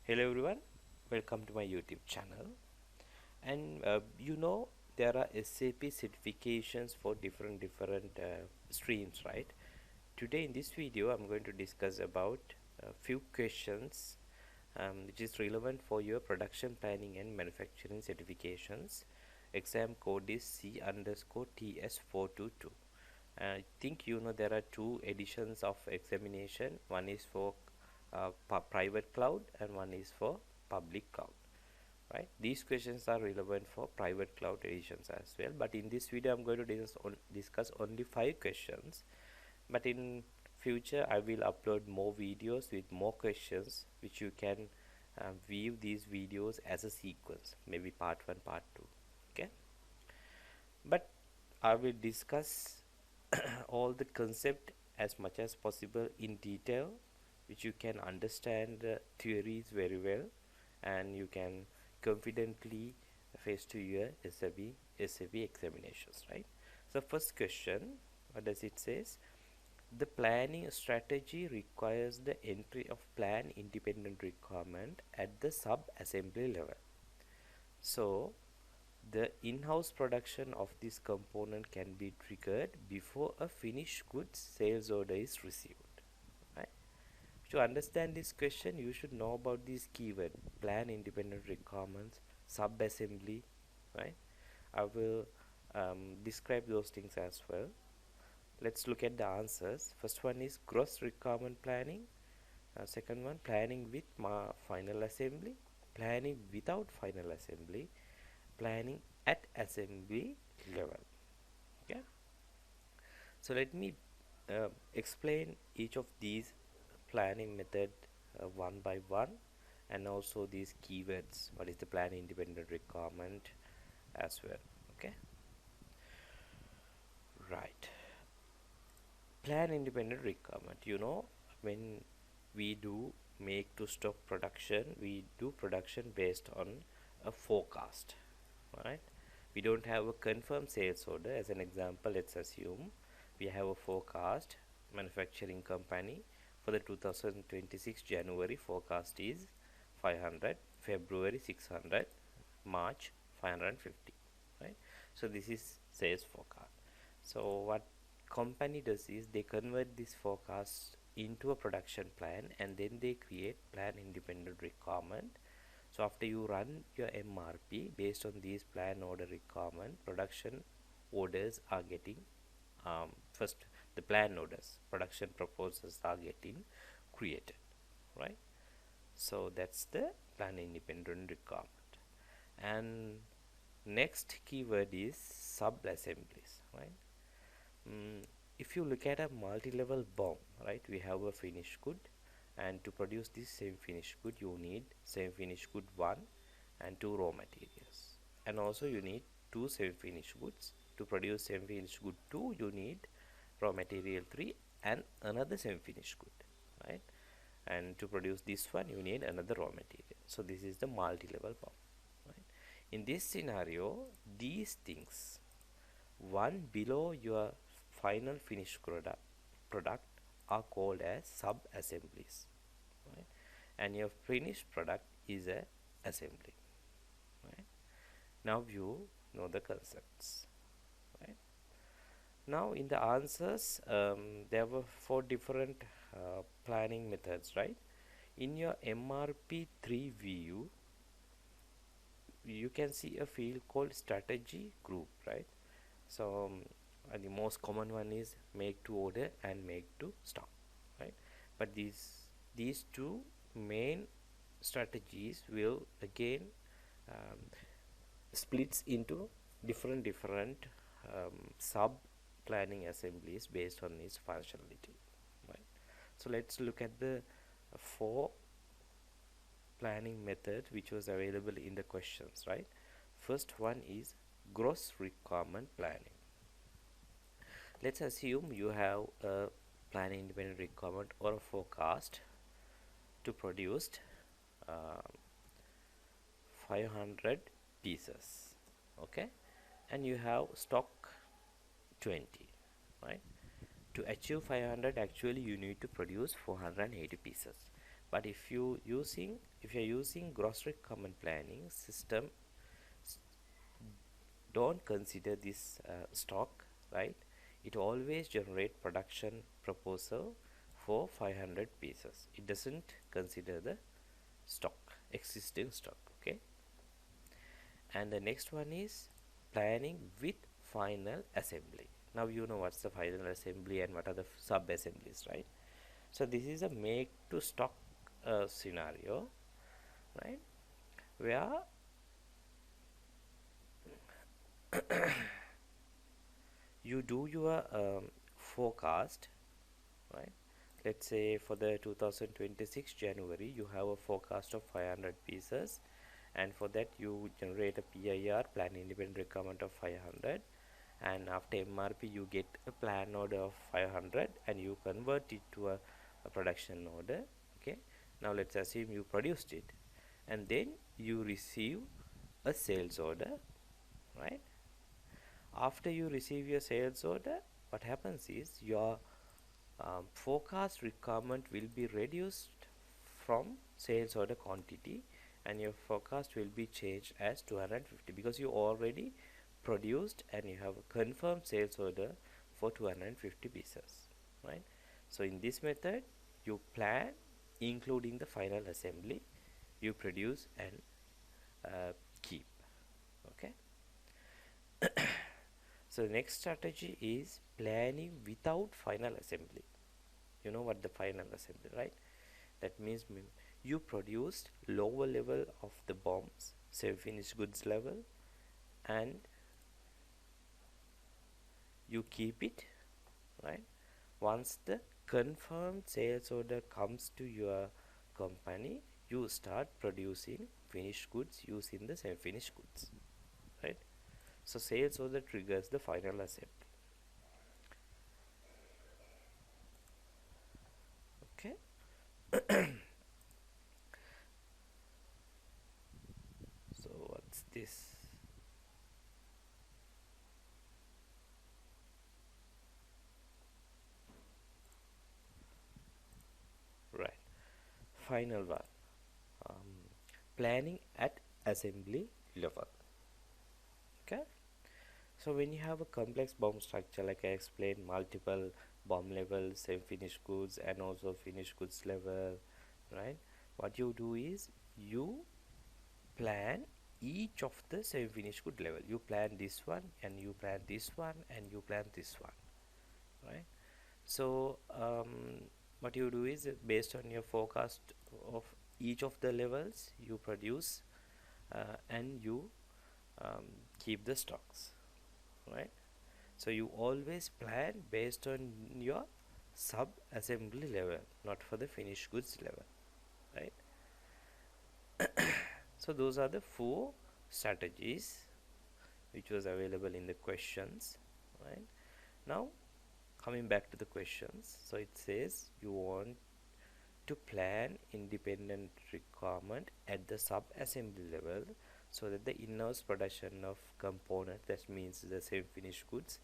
Hello everyone, welcome to my YouTube channel. And there are SAP certifications for different streams, right? Today in this video I'm going to discuss about a few questions which is relevant for your production planning and manufacturing certifications. Exam code is C_TS422. I think there are two editions of examination. One is for private cloud and one is for public cloud, right? These questions are relevant for private cloud editions as well, but in this video I'm going to discuss only 5 questions, but in future I will upload more videos with more questions which you can view these videos as a sequence, maybe part 1, part 2. Okay, but I will discuss all the concept as much as possible in detail, which you can understand the theories very well and you can confidently face to your SAP examinations, right? So first question, what does it says? The planning strategy requires the entry of plan independent requirement at the sub assembly level. So the in-house production of this component can be triggered before a finished goods sales order is received, right? To understand this question, you should know about these keyword: plan independent requirements, sub assembly, right? I will describe those things as well. Let's look at the answers. First one is gross requirement planning. Second one, planning with final assembly, planning without final assembly, planning at assembly level. Yeah, so let me explain each of these planning method one by one, and also these keywords, what is the plan independent requirement as well. Okay, right. Plan independent requirement, when we do make to stock production, we do production based on a forecast, right? We don't have a confirmed sales order. As an example, let's assume we have a forecast. Manufacturing company for the 2026 January forecast is 500, February 600, March 550, right? So this is sales forecast. So what company does is they convert this forecast into a production plan and then they create plan independent requirement. So after you run your MRP based on these plan order requirement, production orders are getting first the plan orders, production proposals are getting created, right? So that's the plan independent requirement. And next keyword is sub assemblies, right? If you look at a multi-level BOM, right, we have a finished good, and to produce this same finished good you need same finished good 1 and 2 raw materials, and also you need 2 same finished goods. To produce same finished good 2 you need raw material 3 and another same finished good, right? And to produce this one you need another raw material. So this is the multi-level BOM, right? In this scenario, these things one below your final finished product are called as sub assemblies, right? And your finished product is a assembly, right? Now you know the concepts, right? Now in the answers, there were 4 different planning methods, right? In your MRP3 view, you can see a field called strategy group, right? So the most common one is make to order and make to stock, right? But these two main strategies will again um, splits into different sub planning assemblies based on its functionality, right? So let's look at the 4 planning method which was available in the questions, right? First one is gross requirement planning. Let's assume you have a plan independent requirement or a forecast to produce uh, 500 pieces, okay, and you have stock 20, right? To achieve 500, actually you need to produce 480 pieces, But if you're using gross requirement planning system, don't consider this stock, right? It always generate production proposal for 500 pieces. It doesn't consider the stock, existing stock. Okay. And the next one is planning with final assembly. Now you know what's the final assembly and what are the sub assemblies, right? So this is a make to stock scenario, right, where you do your forecast, right? Let's say for the 2026 January you have a forecast of 500 pieces, and for that you generate a PIR, plan independent requirement, of 500, and after MRP you get a plan order of 500 and you convert it to a production order. Okay, now let's assume you produced it and then you receive a sales order, right? After you receive your sales order, what happens is your forecast requirement will be reduced from sales order quantity, and your forecast will be changed as 250 because you already produced and you have a confirmed sales order for 250 pieces, right? So in this method you plan including the final assembly, you produce and keep. Okay. So the next strategy is planning without final assembly. You know what the final assembly, right? That means you produced lower level of the bombs, semi-finished goods level, and you keep it, right? Once the confirmed sales order comes to your company, you start producing finished goods using the semi-finished goods, right? So sales order triggers the final assembly. Okay. So what's this? Right. Final one. Planning at assembly level. Okay. So when you have a complex bomb structure, like I explained, multiple bomb levels, same finished goods and also finished goods level, right? What you do is you plan each of the same finished good level. You plan this one and you plan this one and you plan this one, right? So what you do is based on your forecast of each of the levels, you produce and you keep the stocks, right? So you always plan based on your sub assembly level, not for the finished goods level, right? So those are the four strategies which was available in the questions, right? Now coming back to the questions, so it says you want to plan independent requirement at the sub assembly level so that the in-house production of component, that means the same finished goods,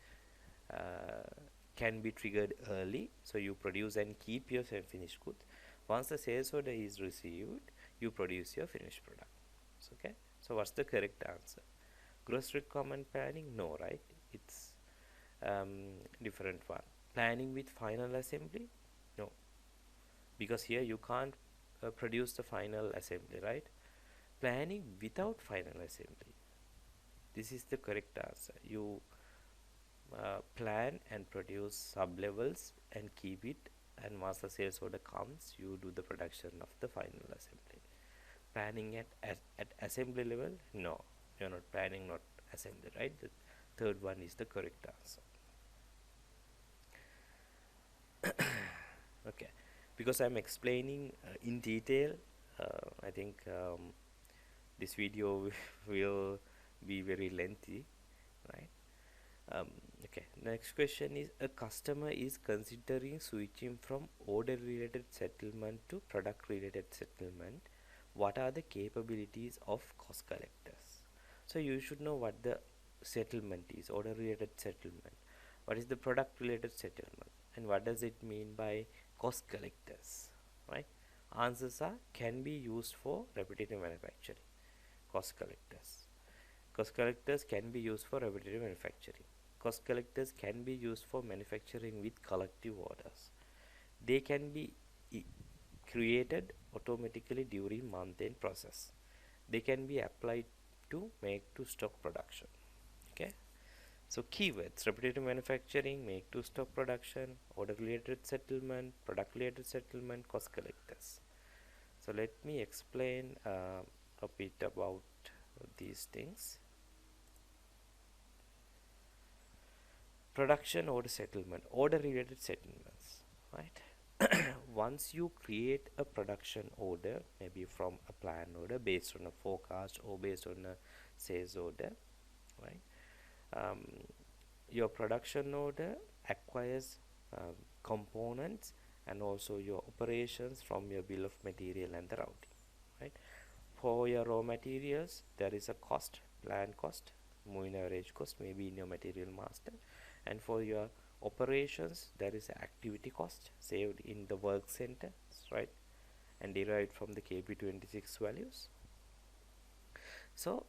can be triggered early, so you produce and keep your same finished goods. Once the sales order is received, you produce your finished product. Okay, so what's the correct answer? Gross requirement planning? No, right? It's different one. Planning with final assembly? No, because here you can't produce the final assembly, right? Planning without final assembly, this is the correct answer. You plan and produce sub levels and keep it, and once the sales order comes you do the production of the final assembly. Planning at assembly level? No, you're not planning, not assembly, right? The third one is the correct answer. Okay, because I'm explaining in detail, I think this video will be very lengthy, right? Okay, next question is, a customer is considering switching from order related settlement to product related settlement. What are the capabilities of cost collectors? So you should know what the settlement is, order related settlement. What is the product related settlement, and what does it mean by cost collectors, right? Answers are can be used for repetitive manufacturing. Cost collectors. Cost collectors can be used for repetitive manufacturing. Cost collectors can be used for manufacturing with collective orders. They can be created automatically during month-end process. They can be applied to make to stock production. Okay. So keywords: repetitive manufacturing, make to stock production, order related settlement, product related settlement, cost collectors. So let me explain a bit about these things. Production order settlement, order related settlements, right? Once you create a production order, maybe from a plan order based on a forecast or based on a sales order, right? um, your production order acquires components and also your operations from your bill of material and the routing, right? For your raw materials, there is a cost, plan cost, moving average cost, maybe in your material master. And for your operations, there is an activity cost saved in the work center, right? And derived from the KB26 values. So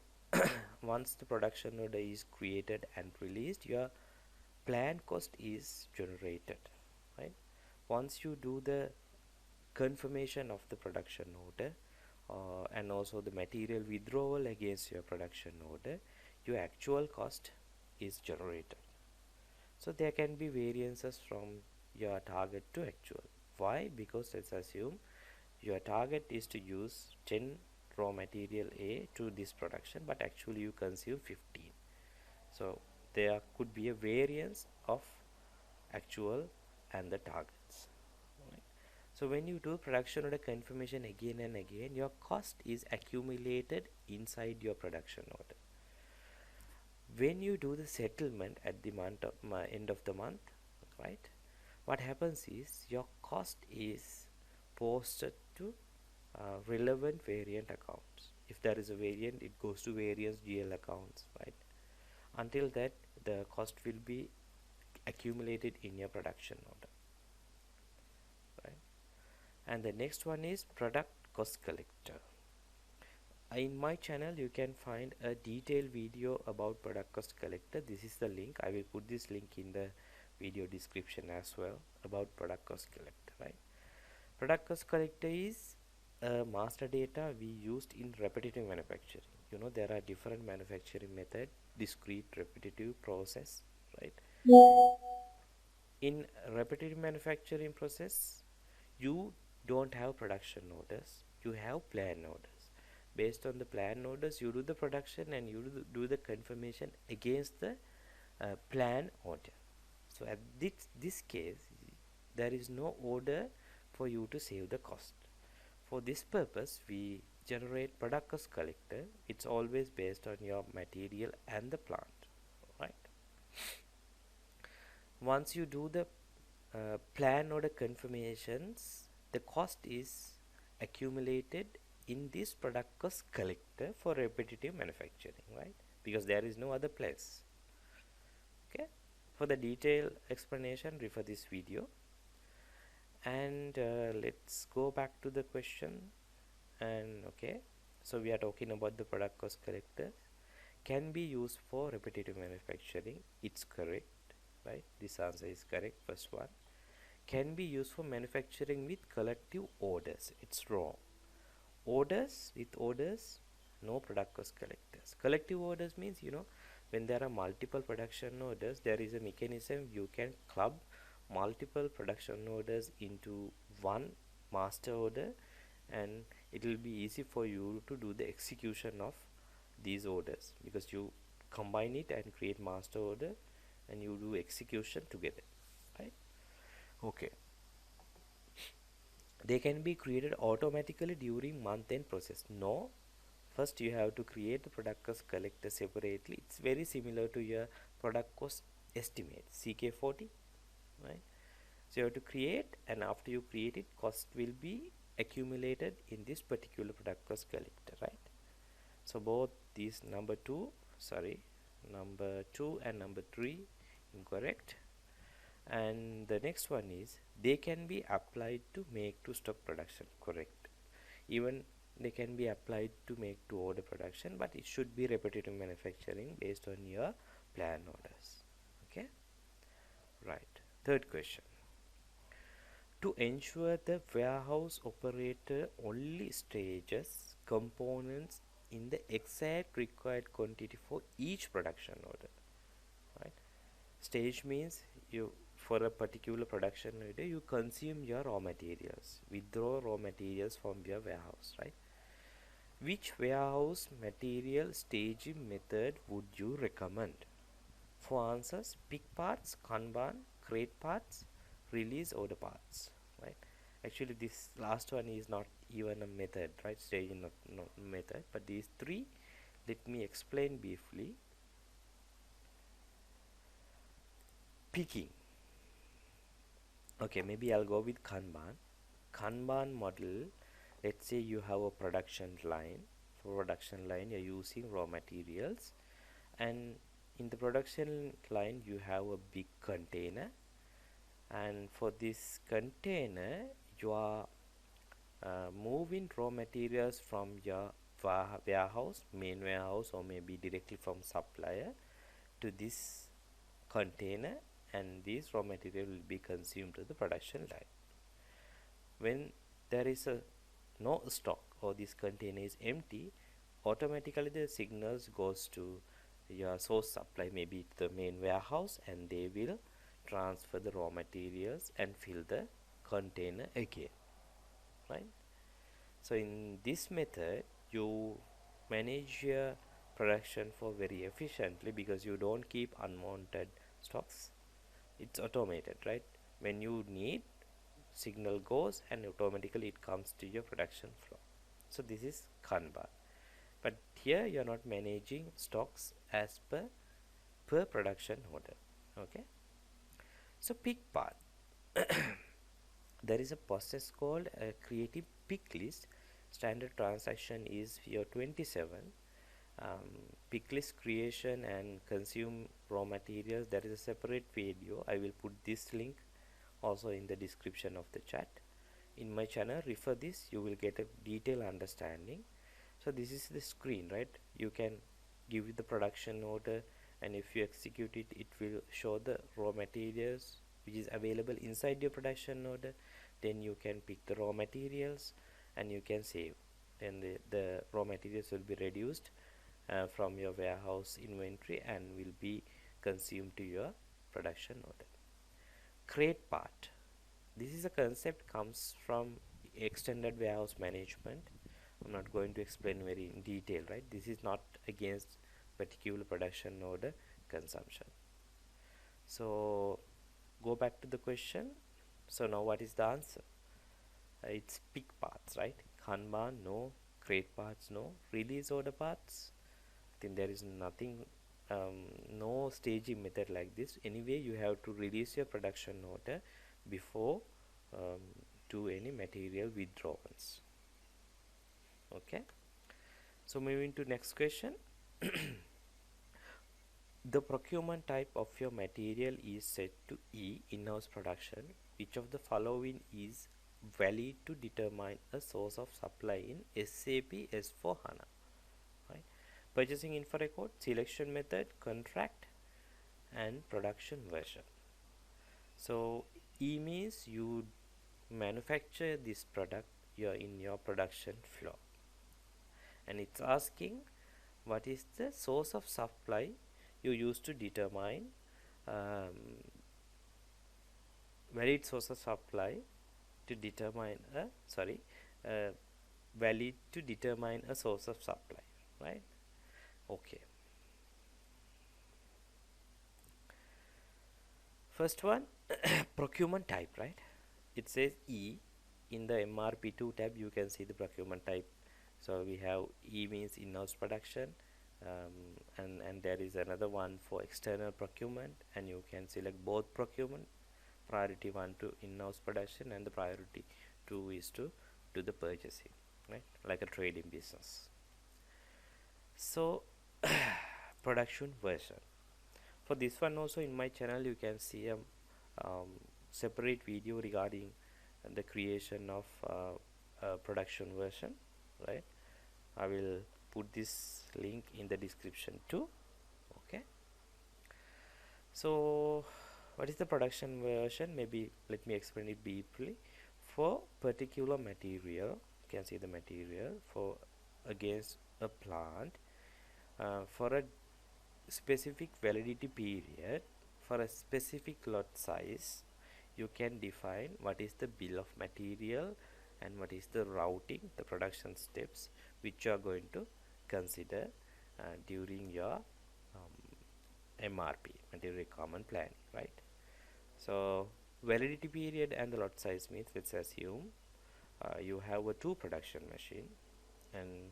once the production order is created and released, your plan cost is generated, right? Once you do the confirmation of the production order and also the material withdrawal against your production order, your actual cost is generated. So there can be variances from your target to actual. Why? Because let's assume your target is to use 10 raw material A to this production, but actually you consume 15. So there could be a variance of actual and the targets. Right? So when you do production order confirmation again and again, your cost is accumulated inside your production order. When you do the settlement at the end of the month, right, what happens is your cost is posted to relevant variant accounts. If there is a variant, it goes to various GL accounts, right? Until that, the cost will be accumulated in your production order, right? And the next one is product cost collector. In my channel, you can find a detailed video about product cost collector. This is the link. I will put this link in the video description as well about product cost collector, right? Product cost collector is master data we used in repetitive manufacturing. You know, there are different manufacturing method, discrete, repetitive, process, right? In repetitive manufacturing process, you don't have production orders, you have plan orders. Based on the plan orders, you do the production and you do the confirmation against the plan order. So at this case, there is no order for you to save the cost. For this purpose, we generate product cost collector. It's always based on your material and the plant, right? Once you do the plan order confirmations, the cost is accumulated in this product cost collector for repetitive manufacturing, right? Because there is no other place. Okay, for the detailed explanation, refer this video. And let's go back to the question. And okay, so we are talking about the product cost collector can be used for repetitive manufacturing. It's correct, right? This answer is correct. First one. Can be used for manufacturing with collective orders. It's wrong. Orders, with orders, no product cost collectors. Collective orders means, you know, when there are multiple production orders, there is a mechanism you can club multiple production orders into one master order, and it will be easy for you to do the execution of these orders because you combine it and create master order and you do execution together, right? Okay. They can be created automatically during month-end process. No, first you have to create the product cost collector separately. It's very similar to your product cost estimate, CK40, right? So you have to create, and after you create it, cost will be accumulated in this particular product cost collector, right? So both these number 2 and number 3 incorrect. And the next one is they can be applied to make to stock production. Correct. Even they can be applied to make to order production, but it should be repetitive manufacturing based on your plan orders. Okay, right. Third question: to ensure the warehouse operator only stages components in the exact required quantity for each production order. Right. Stage means you, for a particular production order, you consume your raw materials, withdraw raw materials from your warehouse, right? Which warehouse material staging method would you recommend? For answers, pick parts, Kanban, create parts, release order parts, right? Actually, this last one is not even a method, right? Staging not method, but these three, let me explain briefly. Picking. Okay, maybe I'll go with Kanban. Kanban model, let's say you have a production line. For production line, you're using raw materials, and in the production line you have a big container, and for this container you are moving raw materials from your warehouse, main warehouse, or maybe directly from supplier to this container, and this raw material will be consumed to the production line. When there is a no stock or this container is empty, automatically the signals goes to your source supply, maybe the main warehouse, and they will transfer the raw materials and fill the container again, right? So in this method you manage your production for very efficiently because you don't keep unwanted stocks. It's automated, right? When you need, signal goes and automatically it comes to your production flow. So this is Kanban, but here you are not managing stocks as per production order. Okay, so pick part. There is a process called a creative pick list. Standard transaction is your 27. Pick list creation and consume raw materials, there is a separate video. I will put this link also in the description of the chat. In my channel, refer this, you will get a detailed understanding. So this is the screen, right? You can give it the production order, and if you execute it, it will show the raw materials which is available inside your production order. Then you can pick the raw materials and you can save. Then the raw materials will be reduced from your warehouse inventory and will be consumed to your production order. Create part. This is a concept comes from extended warehouse management. I'm not going to explain very in detail, right? This is not against particular production order consumption. So go back to the question. So now what is the answer? It's pick parts, right? Kanban, no. Create parts, no. Release order parts, I think there is nothing, no staging method like this. Anyway, you have to release your production order before do any material withdrawals. Okay, so moving to next question. The procurement type of your material is set to E, in-house production. Which of the following is valid to determine a source of supply in SAP S/4HANA? Right? Purchasing info record, selection method, contract, and production version. So E means you manufacture this product in your production flow, and it's asking what is the source of supply you use to determine valid source of supply to determine a valid to determine a source of supply, right? Okay, first one, procurement type, right? It says E. In the MRP2 tab you can see the procurement type. So we have E means in-house production, and there is another one for external procurement, and you can select both procurement. Priority 1 to in-house production and the priority 2 is to do the purchasing, right? Like a trading business. So production version, for this one also in my channel you can see a um, separate video regarding the creation of a production version, right? I will put this link in the description too. Okay, so what is the production version? Maybe let me explain it briefly. For particular material, you can see the material for against a plant, for a specific validity period, for a specific lot size, you can define what is the bill of material and what is the routing, the production steps which you are going to consider during your MRP, material requirement planning, right? So validity period and the lot size means, let's assume you have a two production machine, and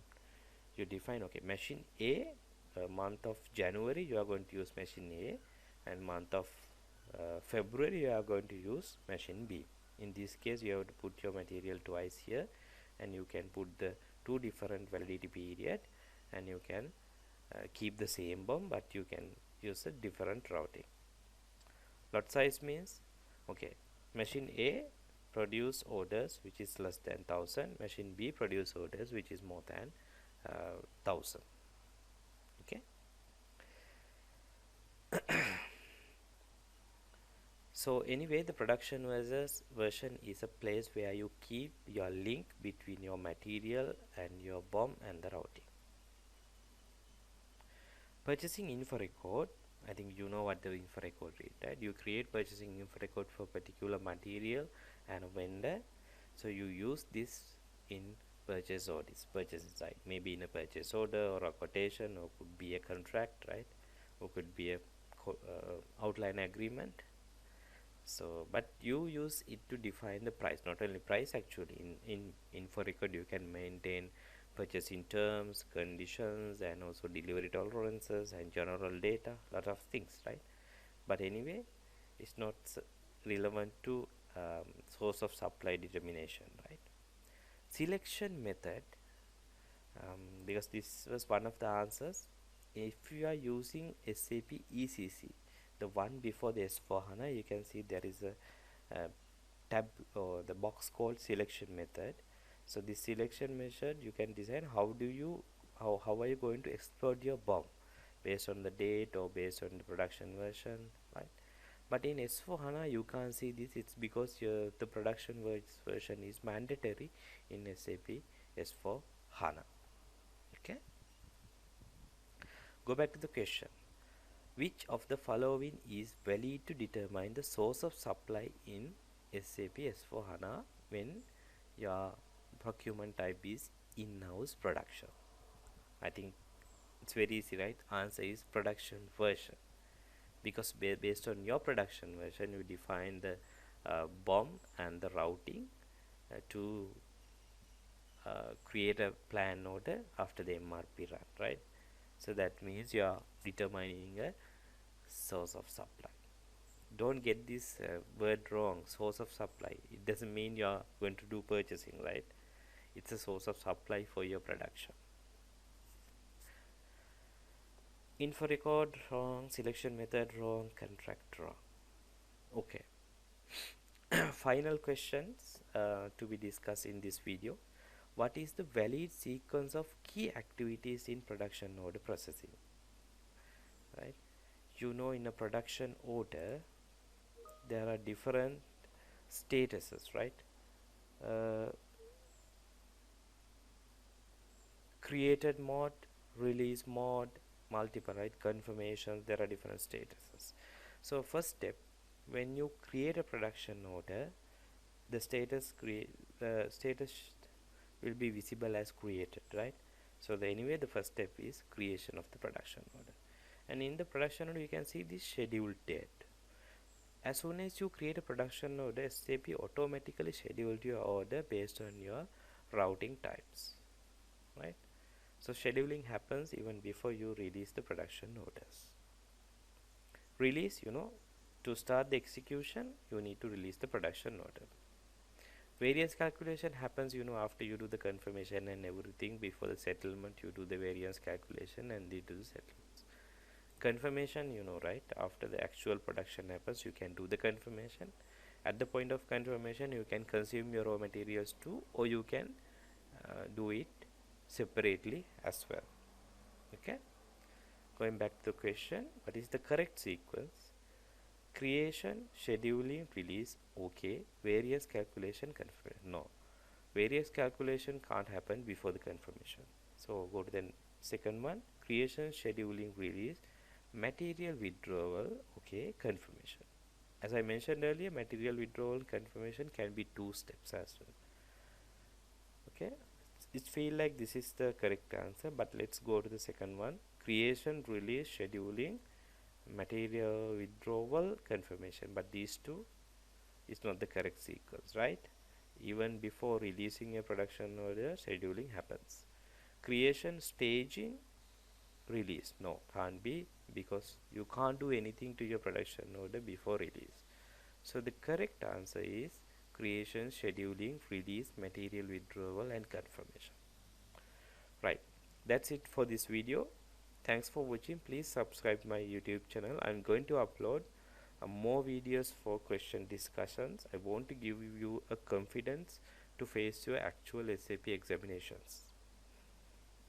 you define, okay, machine A, month of January you are going to use machine A, and month of February you are going to use machine B. In this case you have to put your material twice here, and you can put the two different validity period, and you can keep the same BOM, but you can use a different routing. Lot size means, okay, machine A produce orders which is less than 1000, machine B produce orders which is more than 1000. Okay, so anyway, the production version is a place where you keep your link between your material and your BOM and the routing. Purchasing info record, I think you know what the info record is, right? You create purchasing info record for particular material and a vendor, so you use this in purchase orders, purchase side, maybe in a purchase order or a quotation, or could be a contract, right? Or could be a outline agreement. So but you use it to define the price, not only price actually. In info record you can maintain purchasing terms, conditions, and also delivery tolerances and general data, lot of things, right? But anyway, it's not relevant to source of supply determination, right? Selection method, because this was one of the answers. If you are using SAP ECC, the one before the S4HANA, you can see there is a tab or the box called selection method. So this selection method, you can design how are you going to exploit your BOM based on the date or based on the production version, right? But in S4HANA you can't see this. It's because the production version is mandatory in SAP S4HANA. Okay, go back to the question. Which of the following is valid to determine the source of supply in SAP S4HANA when your procurement type is in-house production? I think it's very easy, right? Answer is production version, because based on your production version you define the BOM and the routing to create a plan order after the MRP run, right? So that means you are determining a source of supply. Don't get this word wrong, source of supply. It doesn't mean you are going to do purchasing, right? It's a source of supply for your production. Info record wrong, selection method wrong, contract wrong. Okay. Final questions to be discussed in this video. What is the valid sequence of key activities in production order processing? Right? You know, in a production order there are different statuses, right? Created mode, release mode, multiple, right? Confirmations, there are different statuses. So first step, when you create a production order, the status will be visible as created, right? So anyway the first step is creation of the production order, and in the production order you can see the scheduled date. As soon as you create a production order, SAP automatically schedules your order based on your routing types, right? So scheduling happens even before you release the production orders. Release, to start the execution you need to release the production order. Variance calculation happens after you do the confirmation and everything. Before the settlement you do the variance calculation and you do the settlements. Confirmation, you know, right? After the actual production happens, you can do the confirmation. At the point of confirmation, you can consume your raw materials too, or you can do it separately as well. Okay, going back to the question, what is the correct sequence? Creation, scheduling, release, okay. Various calculation, confirmation, no. Various calculation can't happen before the confirmation. So go to the second one, creation, scheduling, release, material withdrawal, okay, confirmation. As I mentioned earlier, material withdrawal confirmation can be 2 steps as well. Okay, it feel like this is the correct answer, but let's go to the second one, creation, release, scheduling, material withdrawal, confirmation. But these two is not the correct sequence, right? Even before releasing a production order, scheduling happens. Creation, staging, release, no, can't be, because you can't do anything to your production order before release. So the correct answer is creation, scheduling, release, material withdrawal, and confirmation. Right, that's it for this video. Thanks for watching. Please subscribe my YouTube channel. I'm going to upload more videos for question discussions. I want to give you a confidence to face your actual SAP examinations.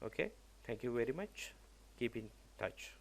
Okay, thank you very much. Keep in touch.